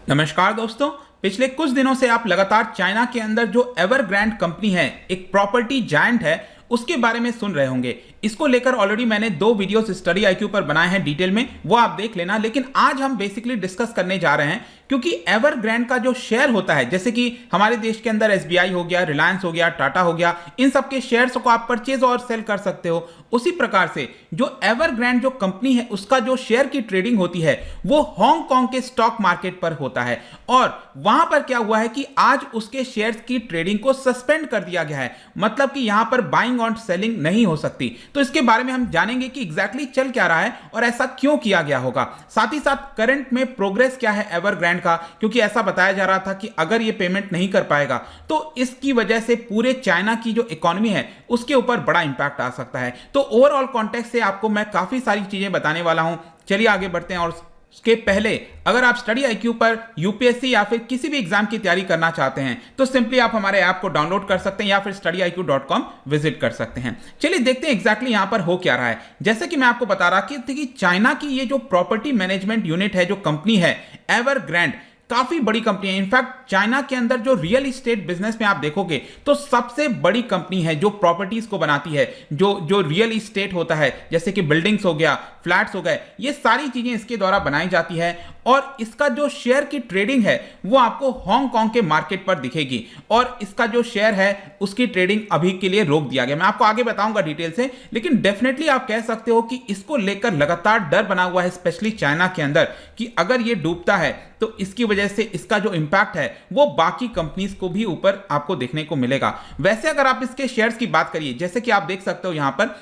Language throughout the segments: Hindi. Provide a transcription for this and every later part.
नमस्कार दोस्तों। पिछले कुछ दिनों से आप लगातार चाइना के अंदर जो एवरग्रैंड कंपनी है, एक प्रॉपर्टी जायंट है, उसके बारे में सुन रहे होंगे। इसको लेकर ऑलरेडी मैंने 2 वीडियोस स्टडी आईक्यू पर बनाए हैं डिटेल में, वो आप देख लेना। लेकिन आज हम बेसिकली डिस्कस करने जा रहे हैं क्योंकि एवरग्रैंड का जो शेयर होता है, जैसे कि हमारे देश के अंदर एसबीआई हो गया, रिलायंस हो गया, टाटा हो गया, इन सब के शेयर्स को आप परचेज और सेल कर सकते हो। उसी प्रकार से जो एवरग्रैंड जो कंपनी है, उसका जो शेयर की ट्रेडिंग होती है वो हांगकांग के स्टॉक मार्केट पर होता है। और वहां पर क्या हुआ है कि आज उसके शेयर्स की ट्रेडिंग को सस्पेंड कर दिया गया है, मतलब कि यहां पर बाइंग और सेलिंग नहीं हो सकती। तो इसके बारे में हम जानेंगे कि एग्जैक्टली चल क्या रहा है और ऐसा क्यों किया गया होगा। साथ ही साथ करंट में प्रोग्रेस क्या है एवरग्रैंड का, क्योंकि ऐसा बताया जा रहा था कि अगर ये पेमेंट नहीं कर पाएगा तो इसकी वजह से पूरे चाइना की जो इकोनॉमी है उसके ऊपर बड़ा इंपैक्ट आ सकता है। तो ओवरऑल कॉन्टेक्स्ट से आपको मैं काफी सारी चीजें बताने वाला हूं। चलिए आगे बढ़ते हैं। और उसके पहले अगर आप स्टडी आईक्यू पर यूपीएससी या फिर किसी भी एग्जाम की तैयारी करना चाहते हैं तो सिंपली आप हमारे ऐप को डाउनलोड कर सकते हैं या फिर studyIQ.com विजिट कर सकते हैं। चलिए देखते हैं एग्जैक्टली यहां पर हो क्या रहा है। जैसे कि मैं आपको बता रहा कि चाइना की ये जो प्रॉपर्टी मैनेजमेंट यूनिट है, जो कंपनी है एवरग्रैंड, काफी बड़ी कंपनी है। इनफैक्ट चाइना के अंदर जो रियल इस्टेट बिजनेस में आप देखोगे तो सबसे बड़ी कंपनी है जो प्रॉपर्टीज को बनाती है। जो रियल इस्टेट होता है, जैसे कि बिल्डिंग्स हो गया, फ्लैट्स हो गए, ये सारी चीजें इसके द्वारा बनाई जाती है। और इसका जो शेयर की ट्रेडिंग है वो आपको हांगकांग के मार्केट पर दिखेगी। और इसका जो शेयर है उसकी ट्रेडिंग अभी के लिए रोक दिया गया। मैं आपको आगे बताऊंगा डिटेल से, लेकिन डेफिनेटली आप कह सकते हो कि इसको लेकर लगातार डर बना हुआ है, स्पेशली चाइना के अंदर, कि अगर ये डूबता है तो इसकी वजह से इसका जो इंपैक्ट है वो बाकी कंपनीज को भी ऊपर आपको देखने को मिलेगा। वैसे अगर आप इसके शेयर्स की बात करिए, जैसे कि आप देख सकते हो यहां पर,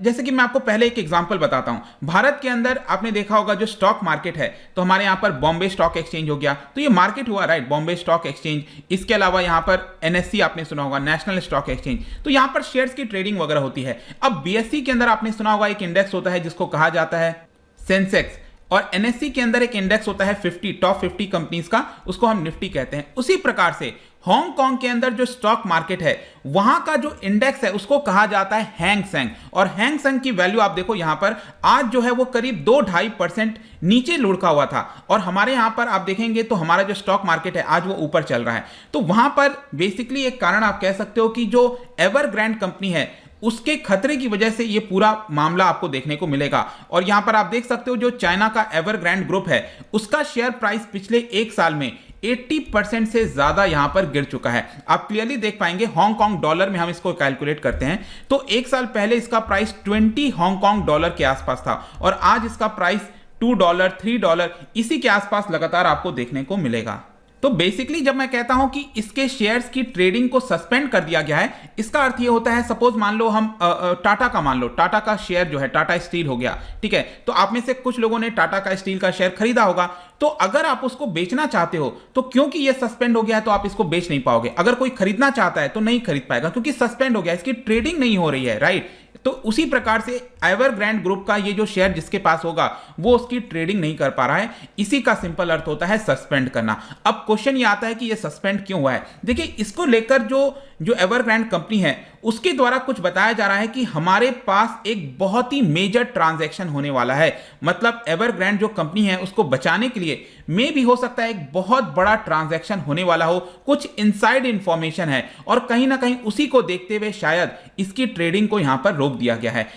जैसे कि मैं आपको पहले एक एग्जांपल बताता हूं। भारत के अंदर आपने देखा होगा जो स्टॉक मार्केट है, तो हमारे यहां पर बॉम्बे स्टॉक एक्सचेंज हो गया, तो ये मार्केट हुआ, राइट, बॉम्बे स्टॉक एक्सचेंज। इसके अलावा यहां पर एनएससी आपने सुना होगा, नेशनल स्टॉक एक्सचेंज, तो यहां पर शेयर्स की ट्रेडिंग वगैरह होती है। अब बीएससी के अंदर आपने सुना होगा एक इंडेक्स होता है जिसको कहा जाता है सेंसेक्स, और एनएससी के अंदर एक इंडेक्स होता है 50 टॉप 50 कंपनीज का, उसको हम निफ्टी कहते हैं। उसी प्रकार से हांगकांग के अंदर जो स्टॉक मार्केट है वहां का जो इंडेक्स है उसको कहा जाता है हैंग सेंग। और हैंग सेंग की वैल्यू आप देखो यहां पर आज जो है वो करीब 2-2.5% नीचे लुढ़का हुआ था, और हमारे यहां पर आप देखेंगे तो हमारा जो स्टॉक मार्केट है आज वो ऊपर चल रहा है। तो वहां पर बेसिकली एक कारण आप कह सकते हो कि जो एवरग्रैंड कंपनी है उसके खतरे की वजह से ये पूरा मामला आपको देखने को मिलेगा। और यहां पर आप देख सकते हो जो चाइना का एवरग्रैंड ग्रुप है उसका शेयर प्राइस पिछले 1 साल में 80% से ज्यादा यहां पर गिर चुका है। आप क्लियरली देख पाएंगे, हांगकांग डॉलर में हम इसको कैलकुलेट करते हैं तो 1 साल पहले इसका प्राइस 20 हांगकांग डॉलर के आसपास था, और आज इसका प्राइस $2, $3 इसी के आसपास लगातार आपको देखने को मिलेगा। तो बेसिकली जब मैं कहता हूं कि इसके शेयर्स की ट्रेडिंग को सस्पेंड कर दिया गया है, इसका अर्थ ये होता है, सपोज मान लो हम टाटा का मान लो, टाटा का शेयर जो है टाटा स्टील हो गया, ठीक है, तो आप में से कुछ लोगों ने टाटा का स्टील का शेयर खरीदा होगा। तो अगर आप उसको बेचना चाहते हो तो क्योंकि ये सस्पेंड हो गया है तो आप इसको बेच नहीं पाओगे। अगर कोई खरीदना चाहता है तो नहीं खरीद पाएगा क्योंकि सस्पेंड हो गया, इसकी ट्रेडिंग नहीं हो रही है, राइट। तो उसी प्रकार से एवरग्रैंड ग्रुप का ये जो शेयर जिसके पास होगा वो उसकी ट्रेडिंग नहीं कर पा रहा है। इसी का सिंपल अर्थ होता है सस्पेंड करना। अब क्वेश्चन ये आता है कि ये सस्पेंड क्यों हुआ है। देखिए, इसको लेकर जो एवरग्रैंड कंपनी है उसके द्वारा कुछ बताया जा रहा है कि हमारे पास एक बहुत ही मेजर ट्रांजैक्शन होने वाला है। मतलब एवरग्रैंड जो कंपनी है उसको बचाने के लिए में भी हो सकता है एक बहुत बड़ा ट्रांजैक्शन होने वाला हो, कुछ इनसाइड इंफॉर्मेशन है, और कहीं ना कहीं उसी को देखते हुए शायद इसकी ट्रेडिंग को यहां पर रोक दिया गया है।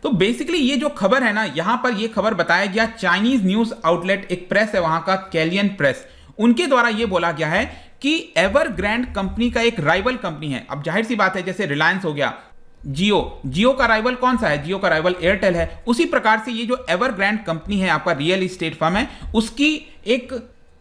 तो बेसिकली ये जो खबर है ना, यहां पर ये खबर बताया गया, चाइनीज न्यूज आउटलेट एक प्रेस है वहां का, कैलियन प्रेस, उनके द्वारा ये बोला गया है कि एवरग्रैंड कंपनी का एक राइवल कंपनी है। अब जाहिर सी बात है, जैसे रिलायंस हो गया, जियो का राइवल कौन सा है, जियो का राइवल एयरटेल है। उसी प्रकार से ये जो एवरग्रैंड कंपनी है, आपका रियल इस्टेट फर्म है, उसकी एक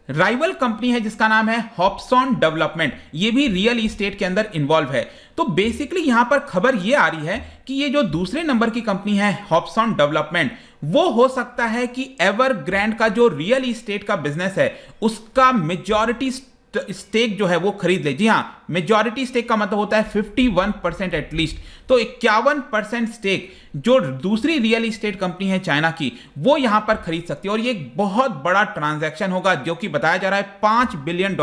राइवल कंपनी है जिसका नाम है हॉप्सॉन डेवलपमेंट, ये भी रियल इस्टेट के अंदर इन्वॉल्व है। तो बेसिकली यहां पर खबर ये आ रही है कि ये जो दूसरे नंबर की कंपनी है हॉप्सॉन डेवलपमेंट, वो हो सकता है कि एवरग्रैंड का जो रियल इस्टेट का बिजनेस है उसका मेजॉरिटी स्टेक जो है वो खरीद ले। जी हाँ, मेजॉरिटी स्टेक का मतलब होता है 51% एटलीस्ट, तो 51% स्टेक जो दूसरी रियल एस्टेट कंपनी है चाइना की वो यहां पर खरीद सकती है। और ये एक बहुत बड़ा ट्रांजैक्शन होगा जो कि बताया जा रहा है $5 बिलियन,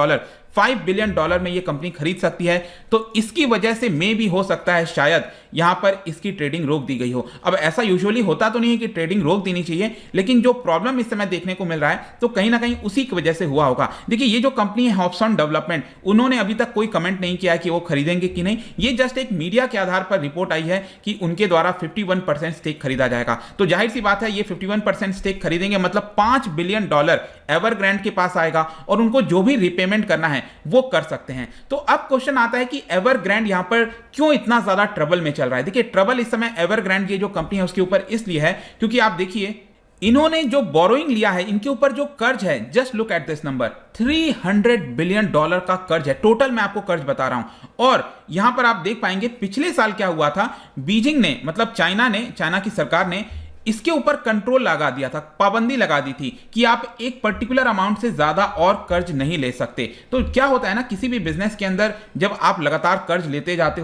$5 बिलियन में ये कंपनी खरीद सकती है। तो इसकी वजह से मे भी हो सकता है शायद यहां पर इसकी ट्रेडिंग रोक दी गई हो। अब ऐसा यूजुअली होता तो नहीं है कि ट्रेडिंग रोक देनी चाहिए, लेकिन जो प्रॉब्लम इस समय देखने को मिल रहा है तो कहीं ना कहीं उसी की वजह से हुआ होगा। देखिए ये जो कंपनी है हॉब्सन डेवलपमेंट, उन्होंने अभी तक कोई कमेंट नहीं किया है कि वो खरीदेंगे कि नहीं। ये जस्ट एक मीडिया के आधार पर रिपोर्ट आई है कि उनके द्वारा 51% स्टेक खरीदा जाएगा। तो जाहिर सी बात है ये 51% स्टेक खरीदेंगे मतलब $5 बिलियन एवरग्रांड के पास आएगा और उनको जो भी रिपेमेंट करना है वो कर सकते हैं। तो अब क्वेश्चन आता है कि एवरग्रांड यहां पर क्यों इतना ज्यादा ट्रबल में चल रहा है। देखिए ट्रबल इस समय एवरग्रांड ये जो कंपनी है उसके ऊपर इसलिए है क्योंकि आप देखिए इन्होंने जो बोरोइंग लिया है, इनके ऊपर जो कर्ज है, just look at this number, $300 billion का कर्ज है टोटल। मैं आपको कर्ज बता रहा हूं। और यहां पर आप देख पाएंगे पिछले साल क्या हुआ था, बीजिंग ने मतलब चाइना की सरकार ने इसके ऊपर कंट्रोल लगा दिया था, पाबंदी लगा दी थी कि आप एक पर्टिकुलर अमाउंट से ज्यादा और कर्ज नहीं ले सकते। तो क्या होता है ना, किसी भी बिजनेस के अंदर जब आप लगातार कर्ज लेते जाते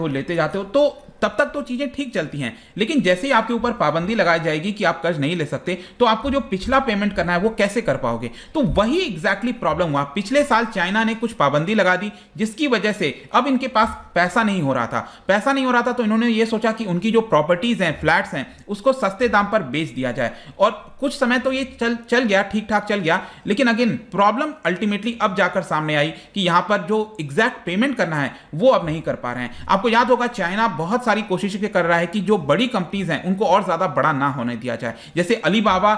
हो तो तब तक तो चीजें ठीक चलती हैं, लेकिन जैसे ही आपके ऊपर पाबंदी लगाई जाएगी कि आप कर्ज नहीं ले सकते तो आपको जो पिछला पेमेंट करना है वो कैसे कर पाओगे। तो वही एग्जैक्टली प्रॉब्लम हुआ। पिछले साल चाइना ने कुछ पाबंदी लगा दी जिसकी वजह से अब इनके पास पैसा नहीं हो रहा था। तो इन्होंने ये सोचा कि उनकी जो प्रॉपर्टीज हैं, फ्लैट्स हैं, उसको सस्ते दाम पर बेच दिया जाए। और कुछ समय तो ये चल गया, ठीक ठाक चल गया, लेकिन अगेन प्रॉब्लम अल्टीमेटली अब जाकर सामने आई कि यहां पर जो एग्जैक्ट पेमेंट करना है वो अब नहीं कर पा रहे हैं। आपको याद होगा चाइना बहुत सारी कोशिशें कर रहा है कि जो बड़ी कंपनीज हैं उनको और ज्यादा बड़ा ना होने दिया जाए। जैसे अलीबाबा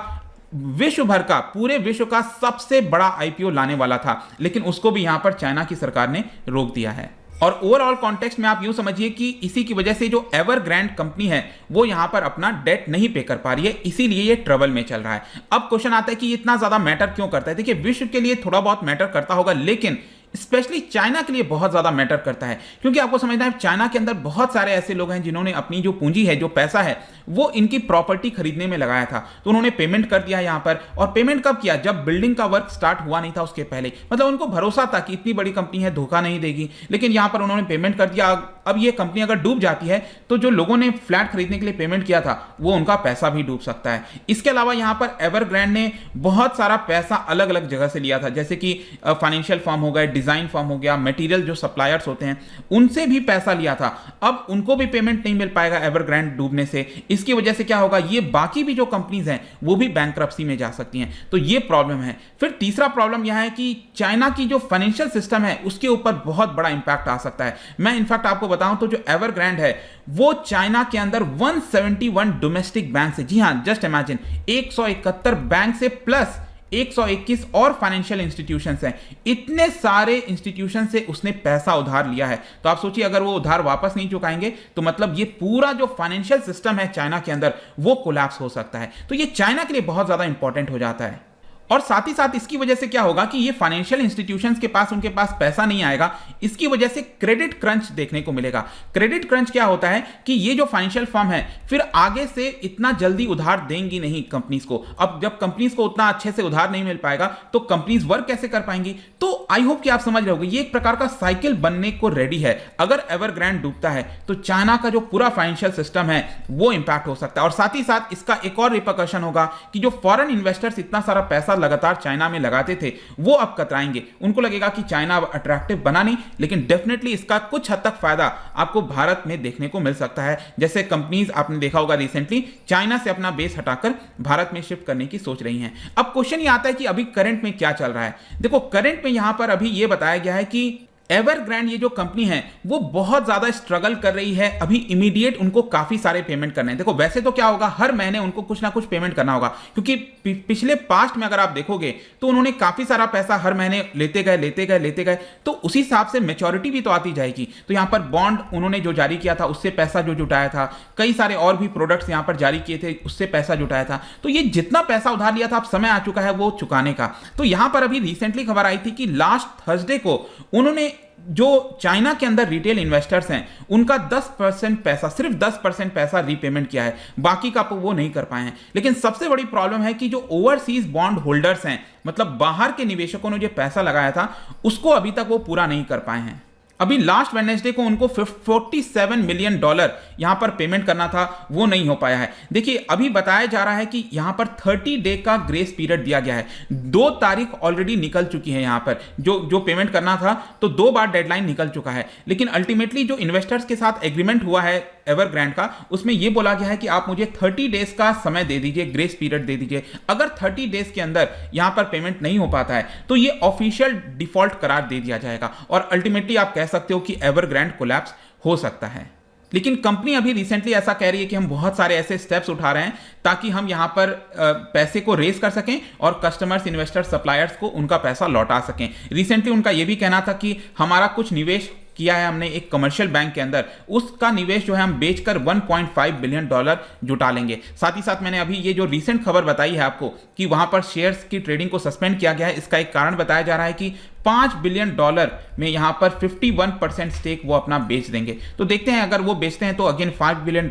विश्व भर का, पूरे विश्व का सबसे बड़ा आईपीओ लाने वाला था, लेकिन उसको भी यहां पर चाइना की सरकार ने रोक दिया है। और ओवरऑल कॉन्टेक्स्ट में आप यूं समझिए कि इसी की वजह से जो एवरग्रांड कंपनी है वो यहां पर अपना डेट नहीं पे कर पा रही है, इसीलिए ये ट्रबल में चल रहा है। अब क्वेश्चन आता है कि इतना ज्यादा मैटर क्यों करता है। देखिए विश्व के लिए थोड़ा बहुत मैटर करता होगा, लेकिन स्पेशली चाइना के लिए बहुत ज्यादा मैटर करता है, क्योंकि आपको समझना है चाइना के अंदर बहुत सारे ऐसे लोग हैं जिन्होंने अपनी जो पूंजी है, जो पैसा है, वो इनकी प्रॉपर्टी खरीदने में लगाया था। तो उन्होंने पेमेंट कर दिया यहां पर। और पेमेंट कब किया? जब बिल्डिंग का वर्क स्टार्ट हुआ नहीं था उसके पहले। मतलब उनको भरोसा था कि इतनी बड़ी कंपनी है, धोखा नहीं देगी, लेकिन यहां पर उन्होंने पेमेंट कर दिया। अब ये कंपनी अगर डूब जाती है तो जो लोगों ने फ्लैट खरीदने के लिए पेमेंट किया था वो उनका पैसा भी डूब सकता है। इसके अलावा यहां पर एवरग्रांड ने बहुत सारा पैसा अलग अलग जगह से लिया था, जैसे कि फाइनेंशियल फर्म हो गए, डिजाइन फर्म हो गया, मटेरियल जो सप्लायर्स होते हैं उनसे भी पैसा लिया था। अब उनको भी पेमेंट नहीं मिल पाएगा एवरग्रांड डूबने से। इसकी वजह से क्या होगा, ये बाकी भी जो कंपनीज हैं वो भी बैंकरप्सी में जा सकती हैं। तो ये प्रॉब्लम है। फिर तीसरा प्रॉब्लम यह है कि चाइना की जो फाइनेंशियल सिस्टम है उसके ऊपर बहुत बड़ा इंपैक्ट आ सकता है। मैं इनफैक्ट आपको बताऊं तो जो एवरग्रांड है वो चाइना के अंदर 171 डोमेस्टिक बैंक से, जी हां जस्ट इमेजिन, 171 बैंक से प्लस 121 और फाइनेंशियल इंस्टीट्यूशंस हैं। इतने सारे इंस्टीट्यूशन से उसने पैसा उधार लिया है। तो आप सोचिए अगर वो उधार वापस नहीं चुकाएंगे तो मतलब ये पूरा जो फाइनेंशियल सिस्टम है चाइना के अंदर वो कोलैप्स हो सकता है। तो ये चाइना के लिए बहुत ज्यादा इंपॉर्टेंट हो जाता है। और साथ ही साथ इसकी वजह से क्या होगा कि ये फाइनेंशियल इंस्टीट्यूशंस के पास, उनके पास पैसा नहीं आएगा। इसकी वजह से क्रेडिट क्रंच देखने को मिलेगा। क्रेडिट क्रंच क्या होता है कि ये जो फाइनेंशियल फर्म है फिर आगे से इतना जल्दी उधार देंगी नहीं कंपनीज को। अब जब कंपनीज को उतना अच्छे से उधार नहीं मिल पाएगा तो कंपनीज वर्क कैसे कर पाएंगी। तो आई होप कि आप समझ रहे होंगे ये एक प्रकार का साइकिल बनने को रेडी है। अगर एवरग्रांड डूबता है तो चाइना का जो पूरा फाइनेंशियल सिस्टम है वो इंपैक्ट हो सकता है। और साथ ही साथ इसका एक और रिपरकशन होगा कि जो फॉरेन इन्वेस्टर्स इतना सारा पैसा लगातार चाइना में लगाते थे वो अब कतराएंगे। उनको लगेगा कि चाइना अब अट्रैक्टिव बना नहीं, लेकिन डेफिनेटली इसका कुछ हद तक फायदा आपको भारत में देखने को मिल सकता है। जैसे कंपनीज आपने देखा होगा रिसेंटली चाइना से अपना बेस हटाकर भारत में शिफ्ट करने की सोच रही हैं। अब क्वेश्चन ये आता है कि अभी करंट में क्या चल रहा है। देखो करंट में यहां पर अभी ये बताया गया है कि एवरग्रांड ये जो कंपनी है वो बहुत ज्यादा स्ट्रगल कर रही है। अभी इमीडिएट उनको काफी सारे पेमेंट करने हैं। देखो वैसे तो क्या होगा, हर महीने उनको कुछ ना कुछ पेमेंट करना होगा, क्योंकि पिछले पास्ट में अगर आप देखोगे तो उन्होंने काफी सारा पैसा हर महीने लेते गए, तो उसी हिसाब से मैच्योरिटी भी तो आती जाएगी। तो यहां पर बॉन्ड उन्होंने जो जारी किया था उससे पैसा जो जुटाया था, कई सारे और भी प्रोडक्ट्स यहां पर जारी किए थे उससे पैसा जुटाया था। तो ये जितना पैसा उधार लिया था अब समय आ चुका है वो चुकाने का। तो यहां पर अभी रिसेंटली खबर आई थी कि लास्ट थर्सडे को उन्होंने जो चाइना के अंदर रिटेल इन्वेस्टर्स हैं उनका 10% पैसा, सिर्फ 10% पैसा रीपेमेंट किया है, बाकी का वो नहीं कर पाए हैं। लेकिन सबसे बड़ी प्रॉब्लम है कि जो ओवरसीज बॉन्ड होल्डर्स हैं, मतलब बाहर के निवेशकों ने जो पैसा लगाया था उसको अभी तक वो पूरा नहीं कर पाए हैं। अभी लास्ट वेडनेसडे को उनको $47 मिलियन यहां पर पेमेंट करना था, वो नहीं हो पाया है। देखिए अभी बताया जा रहा है कि यहां पर 30 डे का ग्रेस पीरियड दिया गया है। 2 तारीख ऑलरेडी निकल चुकी है, यहां पर जो पेमेंट करना था, तो 2 बार डेडलाइन निकल चुका है। लेकिन अल्टीमेटली जो इन्वेस्टर्स के साथ एग्रीमेंट हुआ है एवरग्रांड का, उसमें यह बोला गया है कि आप मुझे 30 डेज का समय दे दीजिए, ग्रेस पीरियड दे दीजिए। अगर 30 डेज के अंदर यहां पर पेमेंट नहीं हो पाता है तो यह ऑफिशियल डिफॉल्ट करार दे दिया जाएगा और अल्टीमेटली आप कह सकते हो कि एवरग्रांड कोलैप्स हो सकता है। लेकिन कंपनी अभी रिसेंटली ऐसा कह रही है कि हम बहुत सारे ऐसे स्टेप्स उठा रहे हैं ताकि हम यहां पर पैसे को रेज कर सकें और कस्टमर्स, इन्वेस्टर्स, सप्लायर्स को उनका पैसा लौटा सकें। रिसेंटली उनका यह भी कहना था कि हमारा कुछ निवेश किया है हमने एक कमर्शियल बैंक के अंदर, उसका निवेश जो है हम बेचकर $1.5 बिलियन जुटा लेंगे। साथ ही साथ मैंने अभी ये जो रिसेंट खबर बताई है आपको कि वहां पर शेयर्स की ट्रेडिंग को सस्पेंड किया गया है, इसका एक कारण बताया जा रहा है कि $5 बिलियन में यहां पर 51% स्टेक वो अपना बेच देंगे। तो देखते हैं अगर वो बेचते हैं तो अगेन $5 बिलियन,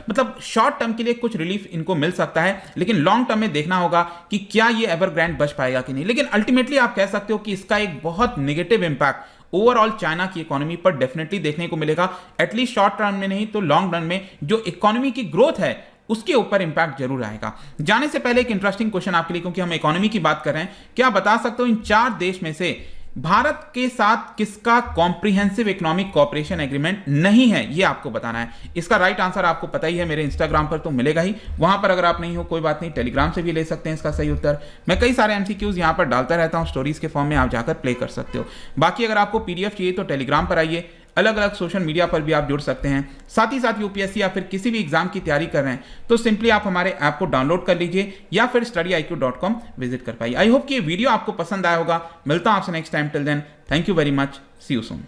मतलब शॉर्ट टर्म के लिए कुछ रिलीफ इनको मिल सकता है, लेकिन लॉन्ग टर्म में देखना होगा कि क्या ये एवरग्रांड बच पाएगा कि नहीं। लेकिन अल्टीमेटली आप कह सकते हो कि इसका एक बहुत नेगेटिव इंपैक्ट ओवरऑल चाइना की इकोनॉमी पर डेफिनेटली देखने को मिलेगा। एटलीस्ट शॉर्ट टर्म में नहीं तो लॉन्ग रन में जो इकोनॉमी की ग्रोथ है उसके ऊपर इंपैक्ट जरूर आएगा। जाने से पहले एक इंटरेस्टिंग क्वेश्चन आपके लिए, क्योंकि हम इकोनॉमी की बात कर रहे हैं, क्या बता सकते हो इन 4 देश में से भारत के साथ किसका कॉम्प्रिहेंसिव इकोनॉमिक कोऑपरेशन एग्रीमेंट नहीं है, ये आपको बताना है। इसका राइट आंसर आपको पता ही है, मेरे इंस्टाग्राम पर तो मिलेगा ही, वहां पर अगर आप नहीं हो कोई बात नहीं, टेलीग्राम से भी ले सकते हैं इसका सही उत्तर। मैं कई सारे एमसीक्यूज यहां पर डालता रहता हूं स्टोरीज के फॉर्म में, आप जाकर प्ले कर सकते हो। बाकी अगर आपको पीडीएफ चाहिए तो टेलीग्राम पर आइए, अलग अलग सोशल मीडिया पर भी आप जुड़ सकते हैं। साथ ही साथ यूपीएससी या फिर किसी भी एग्जाम की तैयारी कर रहे हैं तो सिंपली आप हमारे ऐप को डाउनलोड कर लीजिए या फिर studyIQ.com विजिट कर पाइए। आई होप कि ये वीडियो आपको पसंद आया होगा। मिलता हूं आपसे next time. Till then, thank you very much, see you soon.